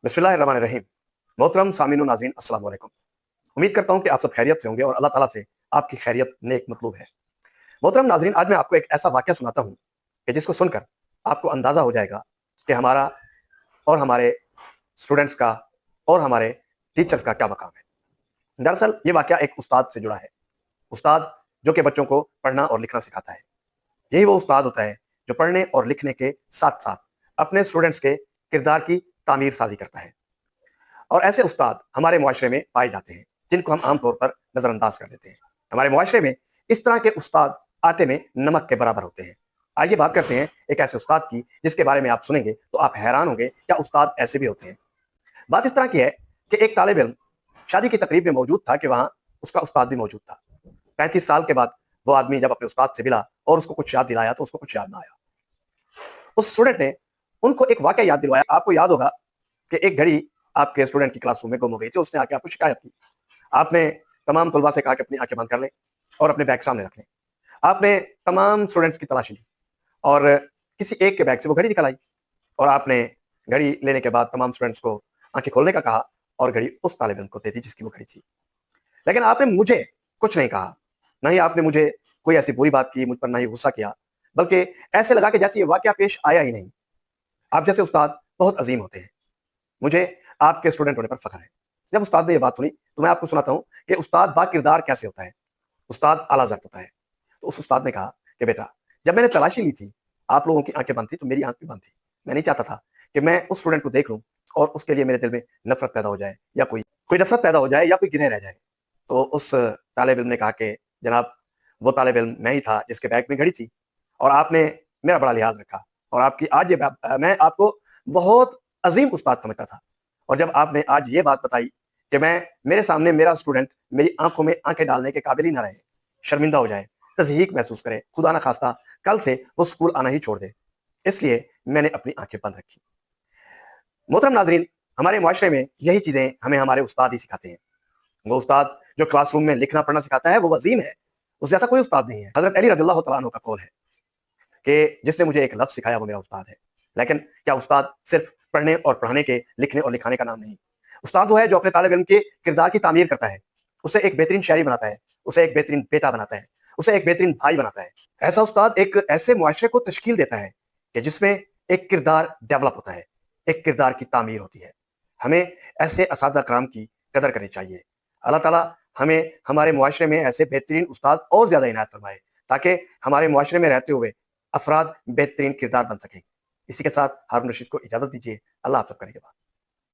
बिस्मिल्लाहिर्रहमानिर्रहीम। मोहतरम सामीन व नाज़रीन, अस्सलाम वालेकुम। उम्मीद करता हूँ कि आप सब खैरियत से होंगे और अल्लाह ताला से आपकी खैरियत नेक मतलूब है। मोहतरम नाज़रीन, आज मैं आपको एक ऐसा वाक़या सुनाता हूँ कि जिसको सुनकर आपको अंदाज़ा हो जाएगा कि हमारा और हमारे स्टूडेंट्स का और हमारे टीचर्स का क्या मकाम है। दरअसल ये वाक़या एक उस्ताद से जुड़ा है। उस्ताद जो कि बच्चों को पढ़ना और लिखना सिखाता है। यही वो उस्ताद होता है जो पढ़ने और लिखने के साथ-साथ अपने स्टूडेंट्स के किरदार की तामीर साज़ी करता है। और ऐसे उस्ताद हमारे मुआशरे में पाए जाते हैं, जिनको हम आम तौर पर नज़रअंदाज कर देते हैं। हमारे मुआशरे में इस तरह के उस्ताद आटे में नमक के बराबर होते हैं। आइए बात करते हैं एक ऐसे उस्ताद की जिसके बारे में आप सुनेंगे तो आप हैरान होंगे, क्या उस्ताद ऐसे भी होते हैं। बात इस तरह की है कि एक तालिब इल्म शादी की तकरीब में मौजूद था कि वहाँ उसका उस्ताद भी मौजूद था। 35 साल के बाद वो आदमी जब अपने उस्ताद से मिला और उसको कुछ याद दिलाया तो उसको कुछ याद ना आया। उस स्टूडेंट ने उनको एक वाक़या याद दिलवाया। आपको याद होगा कि एक घड़ी आपके स्टूडेंट की क्लासरूम में गुम हो गई थी। उसने आके आपको शिकायत की। आपने तमाम तलबा से कहा कि अपनी आंखें बंद कर लें और अपने बैग सामने रख लें। आपने तमाम स्टूडेंट्स की तलाशी ली और किसी एक के बैग से वो घड़ी निकल आई और आपने घड़ी लेने के बाद तमाम स्टूडेंट्स को आंखें खोलने का कहा और घड़ी उस तालिब इल्म को दे दी जिसकी वो घड़ी थी। लेकिन आपने मुझे कुछ नहीं कहा, ना ही आपने मुझे कोई ऐसी बुरी बात की मुझ पर, ना ही गुस्सा किया, बल्कि ऐसे लगा कि जैसे ये वाक़या पेश आया ही नहीं। आप जैसे उस्ताद बहुत अजीम होते हैं। मुझे आपके स्टूडेंट होने पर फ़ख्र है। जब उस्ताद ने ये बात सुनी तो मैं आपको सुनाता हूँ कि उस्ताद बाकिरदार कैसे होता है। उस्ताद आला ज़ब्त होता है। तो उस उस्ताद ने कहा कि बेटा, जब मैंने तलाशी ली थी, आप लोगों की आंखें बंद थी तो मेरी आंख भी बंद थी। मैं नहीं चाहता था कि मैं उस स्टूडेंट को देख लूँ और उसके लिए मेरे दिल में नफ़रत पैदा हो जाए या कोई कोई नफ़रत पैदा हो जाए या कोई गिरे रह जाए। तो उस तालिब इल्म ने कहा कि जनाब, वो तालिब इल्म मैं ही था जिसके बैग में घड़ी थी और आपने मेरा बड़ा लिहाज़ रखा और आपकी आज ये मैं आपको बहुत अज़ीम उस्ताद समझता था। और जब आपने आज ये बात बताई कि मेरे सामने मेरा स्टूडेंट मेरी आँखों में आँखें डालने के काबिल ही ना रहे, शर्मिंदा हो जाए, तज़हीक महसूस करे, खुदा ना ख़ास्ता कल से वो स्कूल आना ही छोड़ दे, इसलिए मैंने अपनी आँखें बंद रखी। मोहतरम नाज़रीन, हमारे मुआशरे में यही चीज़ें हमें हमारे उस्ताद ही सिखाते हैं। वो उस्ताद जो क्लासरूम में लिखना पढ़ना सिखाता है वो वज़ीम है, उस जैसा कोई उस्ताद नहीं है। हज़रत अली रज़ियल्लाहु तआला अन्हु का कौल है कि जिसने मुझे एक लफ्ज़ सिखाया वो मेरा उस्ताद है। लेकिन क्या उस्ताद सिर्फ़ पढ़ने और पढ़ाने के, लिखने और लिखाने का नाम नहीं। उस्ताद वो है जो अपने तालिब इल्म के किरदार की तामीर करता है, उसे एक बेहतरीन शायरी बनाता है, उसे एक बेहतरीन बेटा बनाता है, उसे एक बेहतरीन भाई बनाता है। ऐसा उस्ताद एक ऐसे मुआशरे को तश्कील देता है कि जिसमें एक किरदार डेवलप होता है, एक किरदार की तामीर होती है। हमें ऐसे असातिज़ा किराम की कदर करनी चाहिए। अल्लाह ताला हमें हमारे मुआशरे में ऐसे बेहतरीन उस्ताद और ज़्यादा इनायत फरमाए ताकि हमारे मुआशरे में रहते हुए अफ़राद बेहतरीन किरदार बन सकें। इसी के साथ हारून रशीद को इजाज़त दीजिए। अल्लाह आप सबका निगहबान।